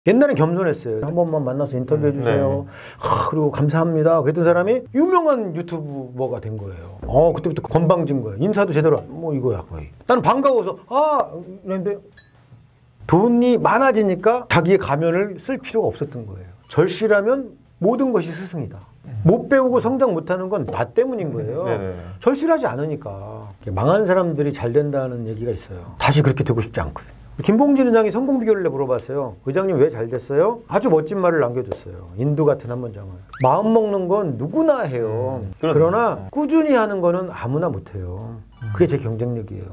옛날엔 겸손했어요. 한 번만 만나서 인터뷰해 주세요. 그리고 감사합니다. 그랬던 사람이 유명한 유튜버가 된 거예요. 그때부터 건방진 거예요. 인사도 제대로 뭐 이거야 거의. 나는 반가워서 그런데 돈이 많아지니까 자기의 가면을 쓸 필요가 없었던 거예요. 절실하면 모든 것이 스승이다. 못 배우고 성장 못하는 건 나 때문인 거예요. 절실하지 않으니까. 망한 사람들이 잘 된다는 얘기가 있어요. 다시 그렇게 되고 싶지 않거든요. 김봉진 의장이 성공 비결을 물어봤어요. 의장님 왜 잘 됐어요? 아주 멋진 말을 남겨줬어요. 인두 같은 한 문장을. 마음 먹는 건 누구나 해요. 그러나 꾸준히 하는 거는 아무나 못해요. 그게 제 경쟁력이에요.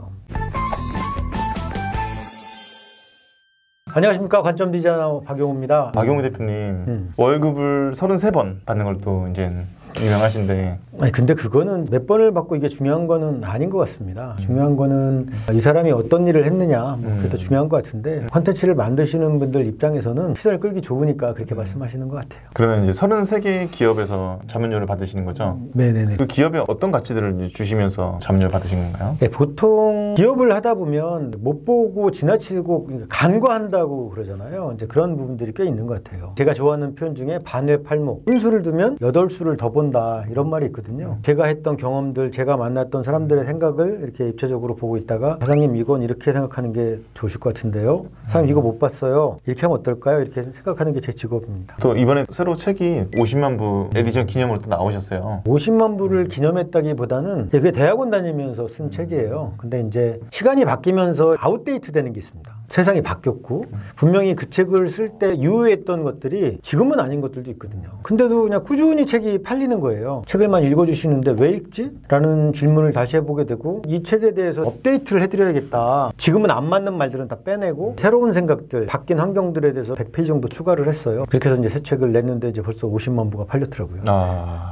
안녕하십니까. 관점 디자이너 박용호입니다. 박용호 대표님 월급을 33번 받는 걸 또 이제 유명하신데. 아니 근데 그거는 몇 번을 받고 이게 중요한 거는 아닌 것 같습니다. 중요한 거는 이 사람이 어떤 일을 했느냐 그게 더 중요한 것 같은데 컨텐츠를 만드시는 분들 입장에서는 시선을 끌기 좋으니까 그렇게 말씀하시는 것 같아요. 그러면 이제 33개 기업에서 자문료를 받으시는 거죠? 네네네. 그 기업에 어떤 가치들을 주시면서 자문료를 받으신 건가요? 네, 보통 기업을 하다 보면 못 보고 지나치고 간과한다고 그러잖아요. 이제 그런 부분들이 꽤 있는 것 같아요. 제가 좋아하는 표현 중에 반회 팔목, 순수를 두면 8수를 더 본다 이런 말이 있거든요. 제가 했던 경험들, 제가 만났던 사람들의 생각을 이렇게 입체적으로 보고 있다가 사장님 이건 이렇게 생각하는 게 좋으실 것 같은데요. 사장님 이거 못 봤어요. 이렇게 하면 어떨까요? 이렇게 생각하는 게 제 직업입니다. 또 이번에 새로 책이 50만 부 에디션 기념으로 또 나오셨어요. 50만 부를 기념했다기보다는 그게 대학원 다니면서 쓴 책이에요. 근데 이제 시간이 바뀌면서 아웃데이트 되는 게 있습니다. 세상이 바뀌었고 분명히 그 책을 쓸 때 유효했던 것들이 지금은 아닌 것들도 있거든요. 근데도 그냥 꾸준히 책이 팔리는 거예요. 책을만 읽어주시는데 왜 읽지? 라는 질문을 다시 해보게 되고 이 책에 대해서 업데이트를 해드려야겠다. 지금은 안 맞는 말들은 다 빼내고 새로운 생각들, 바뀐 환경들에 대해서 100페이지 정도 추가를 했어요. 그렇게 해서 이제 새 책을 냈는데 이제 벌써 50만 부가 팔렸더라고요.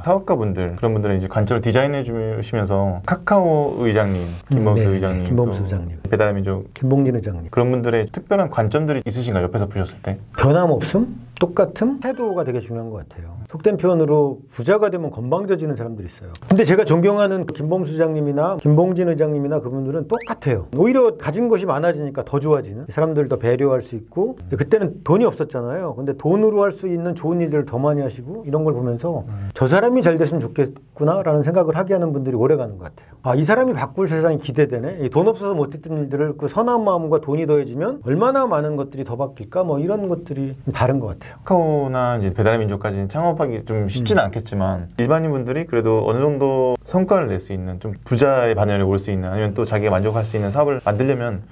사업가분들, 그런 분들은 이제 관점을 디자인해 주시면서 카카오 의장님, 김범수 의장님, 김범수 의장님, 배달의민족 김봉진 의장님, 그런 분들의 특별한 관점들이 있으신가요? 옆에서 보셨을 때? 변함없음? 똑같음? 태도가 되게 중요한 것 같아요. 속된 표현으로 부자가 되면 건방져지는 사람들이 있어요. 근데 제가 존경하는 김범수 의장님이나 김봉진 의장님이나 그분들은 똑같아요. 오히려 가진 것이 많아지니까 더 좋아지는, 사람들 더 배려할 수 있고. 그때는 돈이 없었잖아요. 근데 돈으로 할 수 있는 좋은 일들을 더 많이 하시고 이런 걸 보면서 저 사람이 잘 됐으면 좋겠구나 라는 생각을 하게 하는 분들이 오래가는 것 같아요. 이 사람이 바꿀 세상이 기대되네. 돈 없어서 못했던 일들을 그 선한 마음과 돈이 더해지면 얼마나 많은 것들이 더 바뀔까, 뭐 이런 것들이 다른 것 같아요. 카카오나 이제 배달의 민족까지 창업하기 좀 쉽지는 않겠지만 일반인 분들이 그래도 어느 정도 성과를 낼 수 있는, 좀 부자의 반열에 올 수 있는, 아니면 또 자기가 만족할 수 있는 사업을 만들려면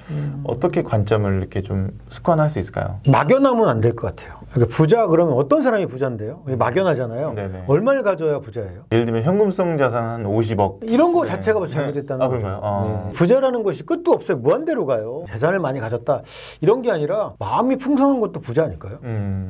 어떻게 관점을 이렇게 좀 습관화할 수 있을까요? 막연하면 안 될 것 같아요. 그러니까 부자 그러면 어떤 사람이 부자인데요? 막연하잖아요. 네네. 얼마를 가져야 부자예요? 예를 들면 현금성 자산 한 50억 이런 거 자체가 벌써 잘못됐다는 거죠. 그런가요? 부자라는 것이 끝도 없어요. 무한대로 가요. 재산을 많이 가졌다 이런 게 아니라 마음이 풍성한 것도 부자 아닐까요?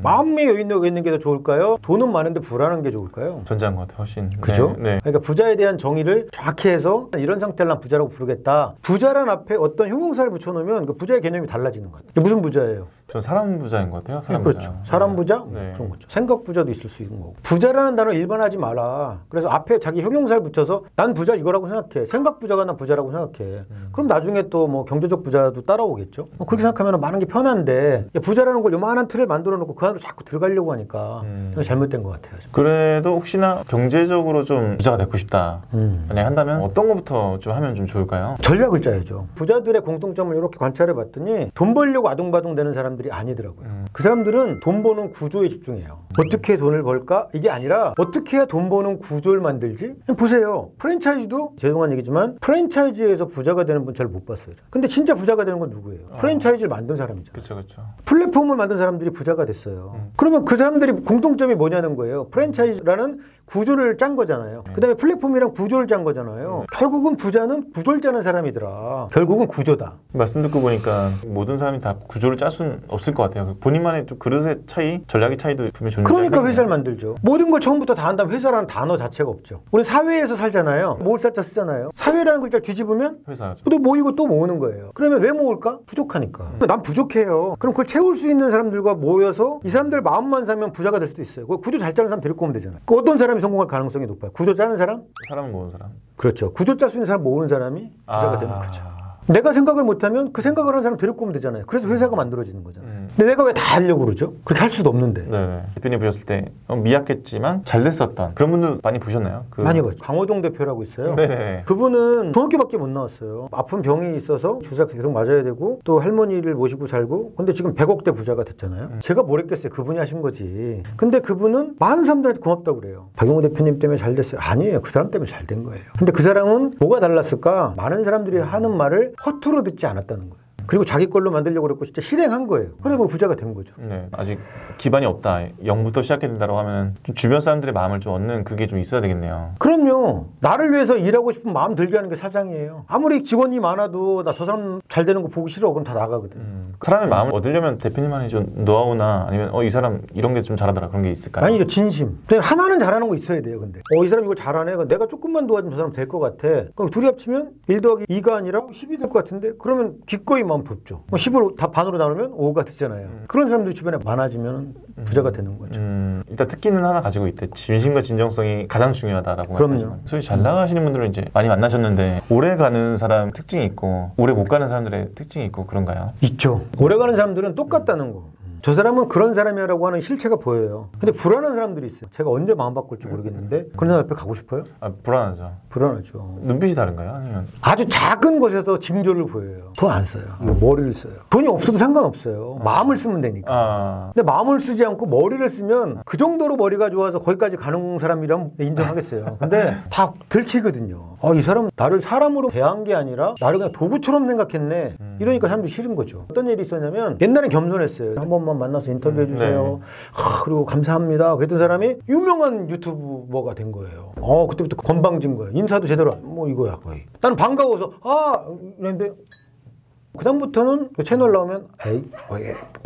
마음의 여유 있는 게 더 좋을까요? 돈은 많은데 불안한 게 좋을까요? 전자한 것 같아요. 훨씬. 그죠? 네. 그러니까 부자에 대한 정의를 정확히 해서 이런 상태를 난 부자라고 부르겠다. 부자란 앞에 어떤 형용사를 붙여놓으면 그 부자의 개념이 달라지는 것 같아요. 무슨 부자예요? 전 사람 부자인 것 같아요. 사람 그렇죠. 부자. 사람 부자? 네. 그런 거죠. 생각 부자도 있을 수 있는 거고. 부자라는 단어 일반하지 마라. 그래서 앞에 자기 형용사를 붙여서 난 부자 이거라고 생각해. 생각 부자가 난 부자라고 생각해. 그럼 나중에 또 뭐 경제적 부자도 따라오겠죠. 그렇게 생각하면 많은 게 편한데 부자라는 걸 요만한 틀을 만들어 놓고 그 안으로 자꾸 들어가려고 하니까 잘못된 것 같아요. 그래도 혹시나 경제적으로 좀 부자가 되고 싶다 만약에 한다면 어떤 것부터 좀 하면 좀 좋을까요? 전략을 짜야죠. 부자들의 공통점을 이렇게 관찰해 봤더니 돈 벌려고 아둥바둥 되는 사람들이 아니더라고요. 그 사람들은 돈 버는 구조에 집중해요. 어떻게 돈을 벌까? 이게 아니라 어떻게 해야 돈 버는 구조를 만들지? 보세요. 프랜차이즈도 죄송한 얘기지만 프랜차이즈에서 부자가 되는 분 잘 못 봤어요. 근데 진짜 부자가 되는 건 누구예요? 프랜차이즈를 만든 사람이잖아요. 그렇죠. 플랫폼을 만든 사람들이 부자가 됐어요. 그러면 그 사람들이 공통점이 뭐냐는 거예요. 프랜차이즈라는 구조를 짠 거잖아요. 그 다음에 플랫폼이랑 구조를 짠 거잖아요. 결국은 부자는 구조를 짜는 사람이더라. 결국은 구조다. 말씀 듣고 보니까 모든 사람이 다 구조를 짤 수는 없을 것 같아요. 본인만의 좀 그릇의 차이, 전략의 차이도 분명히 존재해요. 그러니까 회사를 만들죠. 모든 걸 처음부터 다 한다면 회사라는 단어 자체가 없죠. 우리 사회에서 살잖아요. 모을 살자 쓰잖아요. 사회라는 글자를 뒤집으면 회사죠. 또 모이고 또 모으는 거예요. 그러면 왜 모을까? 부족하니까. 난 부족해요. 그럼 그걸 채울 수 있는 사람들과 모여서 이 사람들 마음만 사면 부자가 될 수도 있어요. 구조 잘 짜는 사람 데리고 오면 되잖아요. 어떤 사람이 성공할 가능성이 높아요? 구조 짜는 사람? 사람은 모으는 사람. 그렇죠. 구조 짤 수 있는 사람 모으는 사람이 부자가 되는 거죠. 내가 생각을 못하면 그 생각을 하는 사람 데리고 오면 되잖아요. 그래서 회사가 만들어지는 거잖아요. 근데 내가 왜 다 하려고 그러죠? 그렇게 할 수도 없는데. 네. 대표님 보셨을 때 미약했지만 잘 됐었던 그런 분들 많이 보셨나요? 많이 봤죠. 강호동 대표라고 있어요. 네네. 그분은 중학교밖에 못 나왔어요. 아픈 병이 있어서 주사 계속 맞아야 되고 또 할머니를 모시고 살고 근데 지금 100억대 부자가 됐잖아요. 제가 뭘 했겠어요. 그분이 하신 거지. 근데 그분은 많은 사람들한테 고맙다고 그래요. 박용호 대표님 때문에 잘 됐어요. 아니에요. 그 사람 때문에 잘 된 거예요. 근데 그 사람은 뭐가 달랐을까? 많은 사람들이 하는 말을 허투루 듣지 않았다는 거예요. 그리고 자기 걸로 만들려고 그랬고 진짜 실행한 거예요. 그러다 보면 부자가 된 거죠. 네, 아직 기반이 없다. 0부터 시작해야 된다고 하면 주변 사람들의 마음을 좀 얻는 그게 좀 있어야 되겠네요. 그럼요. 나를 위해서 일하고 싶은 마음 들게 하는 게 사장이에요. 아무리 직원이 많아도 나 저 사람 잘 되는 거 보기 싫어. 그럼 다 나가거든. 사람의 마음을 얻으려면 대표님만의 좀 노하우나 아니면 이 사람 이런 게 좀 잘하더라 그런 게 있을까요? 아니죠. 진심. 하나는 잘하는 거 있어야 돼요. 근데 이 사람 이거 잘하네. 내가 조금만 도와주면 저 사람 될 것 같아. 그럼 둘이 합치면 1 더하기 2가 아니라 10이 될 것 같은데 그러면 기꺼이 마음 돕죠. 10을 다 반으로 나누면 5가 되잖아요. 그런 사람들이 주변에 많아지면 부자가 되는 거죠. 일단 특기는 하나 가지고 있대. 진심과 진정성이 가장 중요하다라고 그럼요. 말씀하시면. 소위 잘 나가시는 분들은 이제 많이 만나셨는데 오래 가는 사람 특징이 있고 오래 못 가는 사람들의 특징이 있고 그런가요? 있죠. 오래가는 사람들은 똑같다는 거. 저 사람은 그런 사람이라고 하는 실체가 보여요. 근데 불안한 사람들이 있어요. 제가 언제 마음 바꿀지 모르겠는데 그런 사람 옆에 가고 싶어요? 불안하죠. 불안하죠. 눈빛이 다른가요? 아니면 아주 작은 곳에서 징조를 보여요. 돈 안 써요. 이거 머리를 써요. 돈이 없어도 상관없어요. 마음을 쓰면 되니까. 근데 마음을 쓰지 않고 머리를 쓰면 그 정도로 머리가 좋아서 거기까지 가는 사람이라면 인정하겠어요. 근데 다 들키거든요. 이 사람 나를 사람으로 대한 게 아니라 나를 그냥 도구처럼 생각했네. 이러니까 사람들이 싫은 거죠. 어떤 일이 있었냐면 옛날엔 겸손했어요. 한 번만 만나서 인터뷰해 주세요. 그리고 감사합니다. 그랬던 사람이 유명한 유튜버가 된 거예요. 그때부터 건방진 거예요. 인사도 제대로 이거야 거의. 나는 반가워서 이랬는데 그다음부터는 채널 나오면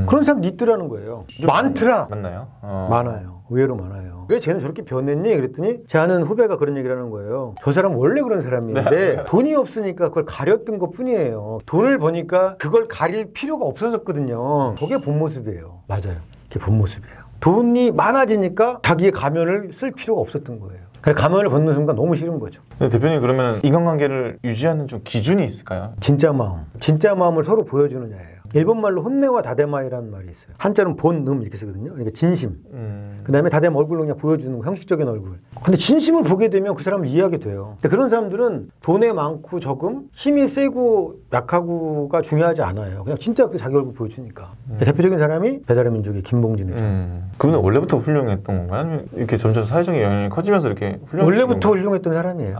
그런 사람 있더라는 거예요. 많더라. 맞나요? 많아요. 의외로 많아요. 왜 쟤는 저렇게 변했니? 그랬더니 제 아는 후배가 그런 얘기를 하는 거예요. 저 사람 원래 그런 사람인데 돈이 없으니까 그걸 가렸던 것 뿐이에요. 돈을 버니까 그걸 가릴 필요가 없어졌거든요. 그게 본 모습이에요. 맞아요. 그게 본 모습이에요. 돈이 많아지니까 자기의 가면을 쓸 필요가 없었던 거예요. 그래서 가면을 벗는 순간 너무 싫은 거죠. 대표님 그러면 인간관계를 유지하는 좀 기준이 있을까요? 진짜 마음을 서로 보여주느냐예요. 일본말로 혼내와 다데마이라는 말이 있어요. 한자는 본, 이렇게 쓰거든요. 그러니까 진심. 그 다음에 다데마 얼굴로 그냥 보여주는 거, 형식적인 얼굴. 근데 진심을 보게 되면 그 사람을 이해하게 돼요. 근데 그런 사람들은 돈에 많고 적음, 힘이 세고 약하고가 중요하지 않아요. 그냥 진짜 그 자기 얼굴 보여주니까. 대표적인 사람이 배달의 민족의 김봉진이죠. 그분은 원래부터 훌륭했던 건가요? 아니면 이렇게 점점 사회적인 영향이 커지면서 이렇게 훌륭했던 원래부터 훌륭했던 사람이에요.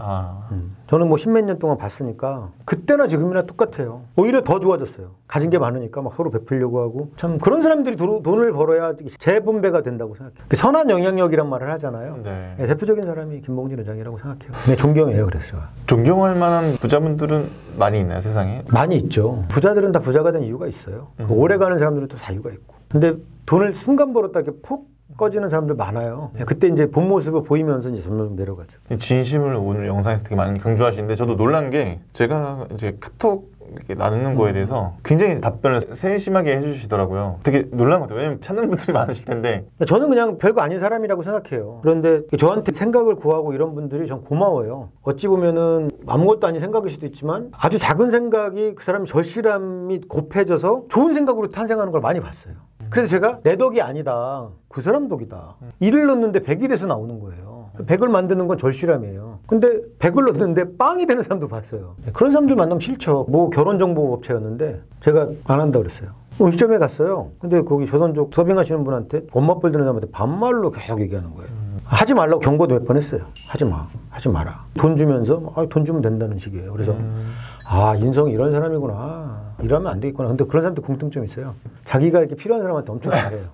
저는 뭐 10몇 년 동안 봤으니까 그때나 지금이나 똑같아요. 오히려 더 좋아졌어요. 가진 게 많으니까 막 서로 베풀려고 하고. 참 그런 사람들이 돈을 벌어야 재분배가 된다고 생각해요. 선한 영향력이란 말을 하잖아요. 네. 대표적인 사람이 김봉진 회장이라고 생각해요. 네, 존경해요. 그래서 존경할 만한 부자분들은 많이 있나요, 세상에? 많이 있죠. 부자들은 다 부자가 된 이유가 있어요. 오래 가는 사람들은 또 사유가 있고. 근데 돈을 순간 벌었다 이렇게 폭 꺼지는 사람들 많아요. 그때 이제 본 모습을 보이면서 이제 점점 내려가죠. 진심을 오늘 영상에서 되게 많이 강조하시는데 저도 놀란 게 제가 이제 카톡 이렇게 나누는 거에 대해서 굉장히 답변을 세심하게 해주시더라고요. 되게 놀란 것 같아요. 왜냐면 찾는 분들이 많으실 텐데. 저는 그냥 별거 아닌 사람이라고 생각해요. 그런데 저한테 생각을 구하고 이런 분들이 전 고마워요. 어찌 보면은 아무것도 아닌 생각일 수도 있지만 아주 작은 생각이 그 사람 절실함이 곱해져서 좋은 생각으로 탄생하는 걸 많이 봤어요. 그래서 제가 내 덕이 아니다. 그 사람 덕이다. 1을 넣는데 100이 돼서 나오는 거예요. 100을 만드는 건 절실함이에요. 근데 100을 넣는데 빵이 되는 사람도 봤어요. 그런 사람들 만나면 싫죠. 뭐 결혼정보업체였는데 제가 안 한다고 그랬어요. 음식점에 갔어요. 근데 거기 조선족 서빙하시는 분한테 엄마뻘 드는 사람한테 반말로 계속 얘기하는 거예요. 하지 말라고 경고도 몇 번 했어요. 하지 마. 하지 마라. 돈 주면서 돈 주면 된다는 식이에요. 그래서 인성이 이런 사람이구나. 이러면 안 되겠구나. 근데 그런 사람도 공통점이 있어요. 자기가 이렇게 필요한 사람한테 엄청 잘해요.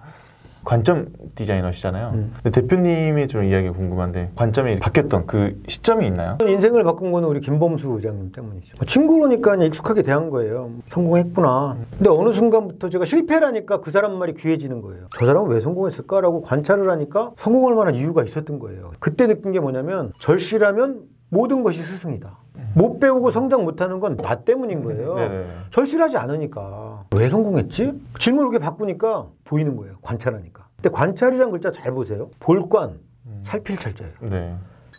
관점 디자이너시잖아요. 근데 대표님의 좀 이야기가 궁금한데 관점이 바뀌었던 그 시점이 있나요? 인생을 바꾼 거는 우리 김범수 의장님 때문이죠. 친구로니까 익숙하게 대한 거예요. 성공했구나. 근데 어느 순간부터 제가 실패라니까 그 사람 말이 귀해지는 거예요. 저 사람은 왜 성공했을까라고 관찰을 하니까 성공할 만한 이유가 있었던 거예요. 그때 느낀 게 뭐냐면 절실하면 모든 것이 스승이다. 못 배우고 성장 못하는 건 나 때문인 거예요. 절실하지 않으니까. 왜 성공했지? 질문을 이렇게 바꾸니까 보이는 거예요. 관찰하니까. 근데 관찰이란 글자 잘 보세요. 볼관, 살필 철자예요.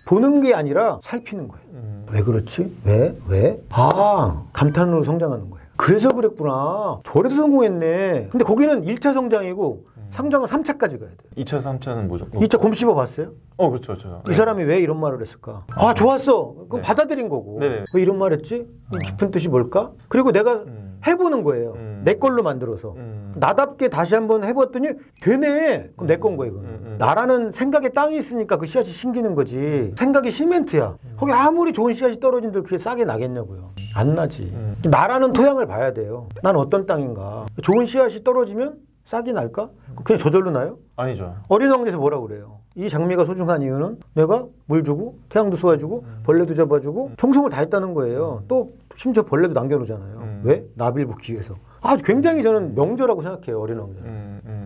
보는 게 아니라 살피는 거예요. 왜 그렇지? 왜? 아, 감탄으로 성장하는 거예요. 그래서 그랬구나. 저래서 성공했네. 근데 거기는 1차 성장이고 성장은 3차까지 가야 돼요. 2차, 3차는 뭐죠? 2차 곰 씹어 봤어요? 그렇죠. 이 사람이 왜 이런 말을 했을까? 아, 좋았어. 그럼 네. 받아들인 거고. 네네. 왜 이런 말 했지? 이 깊은 뜻이 뭘까? 그리고 내가 해보는 거예요. 내 걸로 만들어서. 나답게 다시 한번 해봤더니 되네. 그럼 내 건 거예요. 이거는. 나라는 생각에 땅이 있으니까 그 씨앗이 심기는 거지. 생각이 시멘트야. 거기 아무리 좋은 씨앗이 떨어진들 그게 싸게 나겠냐고요. 안 나지. 나라는 토양을 봐야 돼요. 난 어떤 땅인가. 좋은 씨앗이 떨어지면 싹이 날까? 그냥 저절로 나요? 아니죠. 어린 왕자에서 뭐라고 그래요? 이 장미가 소중한 이유는 내가 물 주고 태양도 쏘아주고 벌레도 잡아주고 청송을 다 했다는 거예요. 또 심지어 벌레도 남겨놓잖아요. 왜? 나비를 보기 위해서. 아주 굉장히 저는 명저라고 생각해요. 어린 왕자.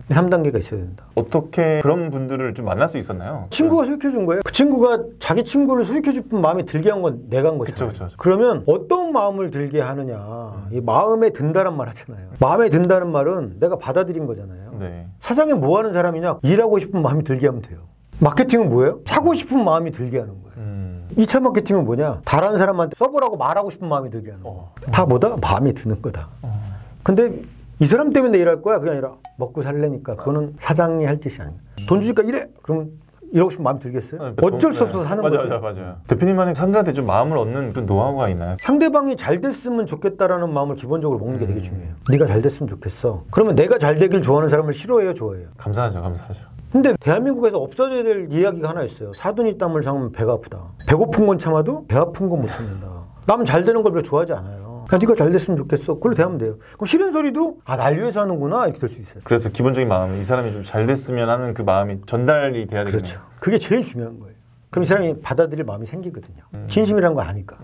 3단계가 있어야 된다. 어떻게 그런 분들을 좀 만날 수 있었나요? 친구가 소개해준 거예요. 그 친구가 자기 친구를 소개해줄 뿐 마음에 들게 한 건 내가 한 거잖아요. 그쵸. 그러면 어떤 마음을 들게 하느냐. 이 마음에 든다란 말 하잖아요. 마음에 든다는 말은 내가 받아들인 거잖아요. 네. 사장이 뭐 하는 사람이냐? 일하고 싶은 마음이 들게 하면 돼요. 마케팅은 뭐예요? 사고 싶은 마음이 들게 하는 거예요. 2차 마케팅은 뭐냐? 다른 사람한테 써보라고 말하고 싶은 마음이 들게 하는 거예요. 다 뭐다? 마음이 드는 거다. 근데 이 사람 때문에 일할 거야? 그게 아니라 먹고 살래니까 그거는 사장이 할 짓이 아니야. 돈 주니까 일해! 그럼 이러고 싶은 마음 들겠어요? 어쩔 수 없어서 하는 거죠. 맞아요. 대표님만의 사람들한테 좀 마음을 얻는 그런 노하우가 있나요? 상대방이 잘 됐으면 좋겠다라는 마음을 기본적으로 먹는 게 되게 중요해요. 네가 잘 됐으면 좋겠어. 그러면 내가 잘 되길 좋아하는 사람을 싫어해요? 좋아해요? 감사하죠. 근데 대한민국에서 없어져야 될 이야기가 하나 있어요. 사돈이 땀을 참으면 배가 아프다. 배고픈 건 참아도 배 아픈 건 못 참는다. 남은 잘 되는 걸 별로 좋아하지 않아요. 그냥 네가 잘 됐으면 좋겠어. 그걸로 대하면 돼요. 그럼 싫은 소리도 날 위해서 하는구나 이렇게 될 수 있어요. 그래서 기본적인 마음은 이 사람이 좀 잘 됐으면 하는 그 마음이 전달이 돼야 되겠네요. 그렇죠. 그게 제일 중요한 거예요. 그럼 이 사람이 받아들일 마음이 생기거든요. 진심이란 거 아니까.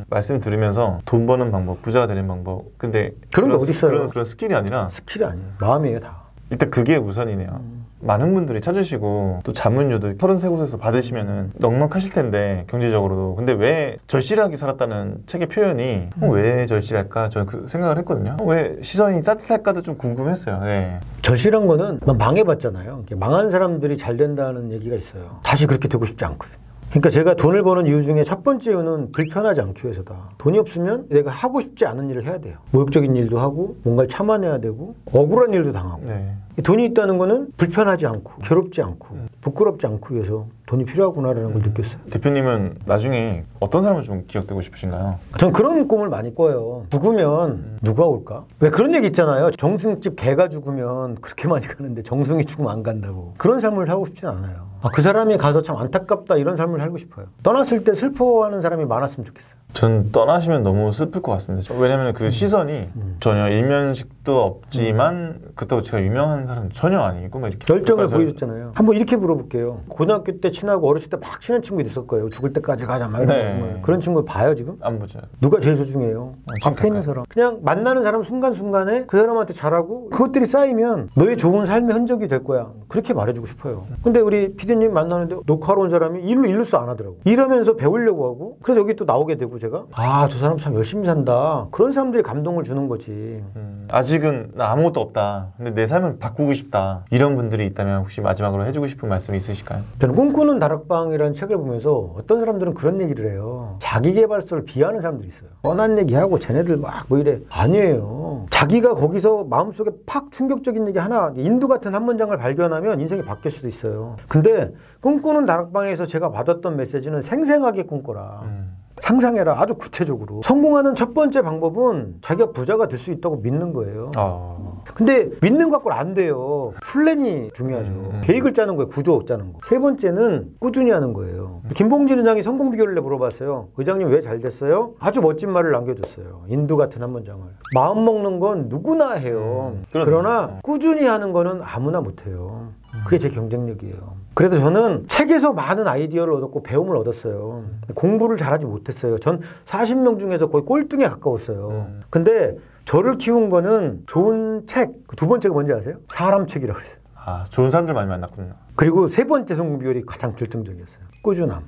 말씀 들으면서 돈 버는 방법, 부자가 되는 방법. 근데 그런 게 어디 있어요? 그런 스킬이 아니라 스킬이 아니에요. 마음이에요 다. 일단 그게 우선이네요. 많은 분들이 찾으시고 또 자문료도 33곳에서 받으시면은 넉넉하실 텐데 경제적으로도. 근데 왜 절실하게 살았다는 책의 표현이 왜 절실할까? 저는 그 생각을 했거든요. 왜 시선이 따뜻할까도 좀 궁금했어요. 네. 절실한 거는 망해봤잖아요. 망한 사람들이 잘 된다는 얘기가 있어요. 다시 그렇게 되고 싶지 않거든요. 그러니까 제가 돈을 버는 이유 중에 첫 번째 이유는 불편하지 않기 위해서다. 돈이 없으면 내가 하고 싶지 않은 일을 해야 돼요. 모욕적인 일도 하고 뭔가를 참아내야 되고 억울한 일도 당하고. 네. 돈이 있다는 거는 불편하지 않고 괴롭지 않고 부끄럽지 않고 위해서 돈이 필요하구나라는 걸 느꼈어요. 대표님은 나중에 어떤 사람을 좀 기억되고 싶으신가요? 전 그런 꿈을 많이 꿔요. 죽으면 누가 올까? 왜 그런 얘기 있잖아요. 정승집 개가 죽으면 그렇게 많이 가는데 정승이 죽으면 안 간다고. 그런 삶을 살고 싶진 않아요. 그 사람이 가서 참 안타깝다 이런 삶을 살고 싶어요. 떠났을 때 슬퍼하는 사람이 많았으면 좋겠어요. 전 떠나시면 너무 슬플 것 같습니다. 왜냐면 그 시선이 전혀 일면식도 없지만 그렇다고 제가 유명한 사람 전혀 아니고 막 이렇게 열정을 보여줬잖아요. 한번 이렇게 물어볼게요. 고등학교 때 친하고 어렸을 때 막 친한 친구 있을 거예요. 죽을 때까지 가자 막 네. 그런 친구 봐요 지금? 안 보죠. 누가 제일 소중해요? 앞에 있는 사람. 그냥 만나는 사람 순간순간에 그 사람한테 잘하고 그것들이 쌓이면 너의 좋은 삶의 흔적이 될 거야. 그렇게 말해주고 싶어요. 근데 우리 PD님 만나는데 녹화하러 온 사람이 일루스 안 하더라고. 일하면서 배우려고 하고 그래서 여기 또 나오게 되고 제가 저 사람 참 열심히 산다. 그런 사람들이 감동을 주는 거지. 아직은 나 아무것도 없다. 근데 내 삶을 바꾸고 싶다. 이런 분들이 있다면 혹시 마지막으로 해주고 싶은 말씀이 있으실까요? 저는 꿈꾸는 다락방이라는 책을 보면서 어떤 사람들은 그런 얘기를 해요. 자기계발서를 비하하는 사람들이 있어요. 뻔한 얘기하고 쟤네들 막 뭐 이래. 아니에요. 자기가 거기서 마음속에 팍 충격적인 얘기 하나, 인두 같은 한 문장을 발견하면 인생이 바뀔 수도 있어요. 근데 꿈꾸는 다락방에서 제가 받았던 메시지는 생생하게 꿈꿔라. 상상해라. 아주 구체적으로. 성공하는 첫 번째 방법은 자기가 부자가 될 수 있다고 믿는 거예요. 근데 믿는 것 갖고는 안 돼요. 플랜이 중요하죠. 계획을 짜는 거예요. 구조 짜는 거. 세 번째는 꾸준히 하는 거예요. 김봉진 의장이 성공 비결을 물어봤어요. 의장님 왜 잘 됐어요? 아주 멋진 말을 남겨줬어요. 인두 같은 한 문장을. 마음 먹는 건 누구나 해요. 그러나 꾸준히 하는 거는 아무나 못해요. 그게 제 경쟁력이에요. 그래서 저는 책에서 많은 아이디어를 얻었고 배움을 얻었어요. 공부를 잘하지 못했어요. 전 40명 중에서 거의 꼴등에 가까웠어요. 근데 저를 키운 거는 좋은 책. 두 번째가 뭔지 아세요? 사람 책이라고 했어요. 좋은 사람들 많이 만났군요. 그리고 세 번째 성공 비결이 가장 결정적이었어요. 꾸준함.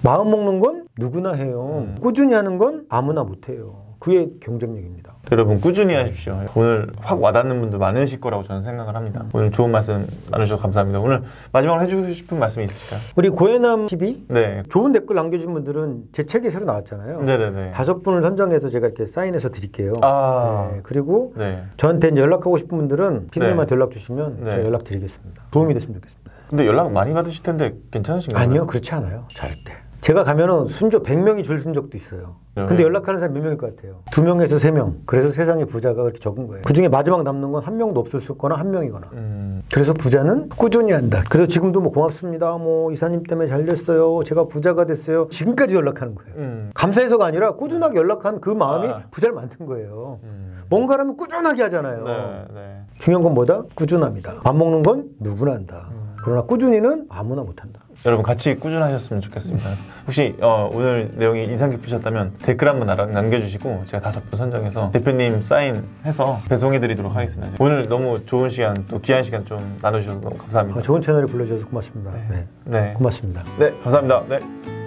마음 먹는 건 누구나 해요. 꾸준히 하는 건 아무나 못해요. 그게 경쟁력입니다. 여러분 꾸준히 하십시오. 오늘 확 와닿는 분도 많으실 거라고 저는 생각을 합니다. 오늘 좋은 말씀 나누셔서 감사합니다. 오늘 마지막으로 해주고 싶은 말씀이 있으실까요? 우리 고해남 TV 네. 좋은 댓글 남겨주신 분들은 제 책이 새로 나왔잖아요. 네네네. 5분을 선정해서 제가 이렇게 사인해서 드릴게요. 아. 네, 그리고 네. 저한테 이제 연락하고 싶은 분들은 피디님한테 네. 연락 주시면 네. 제가 연락 드리겠습니다. 도움이 됐으면 좋겠습니다. 근데 연락 많이 받으실 텐데 괜찮으신가요? 아니요, 그렇지 않아요. 절대. 제가 가면은 순조 100명이 줄 쓴 적도 있어요. 근데 연락하는 사람이 몇 명일 것 같아요? 2명에서 3명. 그래서 세상에 부자가 그렇게 적은 거예요. 그 중에 마지막 남는 건 1명도 없을 수 있거나 1명이거나. 그래서 부자는 꾸준히 한다. 그래서 지금도 뭐 고맙습니다. 뭐 이사님 때문에 잘 됐어요. 제가 부자가 됐어요. 지금까지 연락하는 거예요. 감사해서가 아니라 꾸준하게 연락한 그 마음이 부자를 만든 거예요. 뭔가라면 꾸준하게 하잖아요. 네, 네. 중요한 건 뭐다? 꾸준합니다. 밥 먹는 건 누구나 한다. 그러나 꾸준히는 아무나 못한다. 여러분 같이 꾸준하셨으면 좋겠습니다. 혹시 오늘 내용이 인상 깊으셨다면 댓글 한번 남겨주시고 제가 5분 선정해서 대표님 사인해서 배송해드리도록 하겠습니다. 오늘 너무 좋은 시간 또 귀한 시간 좀 나눠주셔서 너무 감사합니다. 좋은 채널에 불러주셔서 고맙습니다. 네. 네. 고맙습니다. 네, 감사합니다. 네.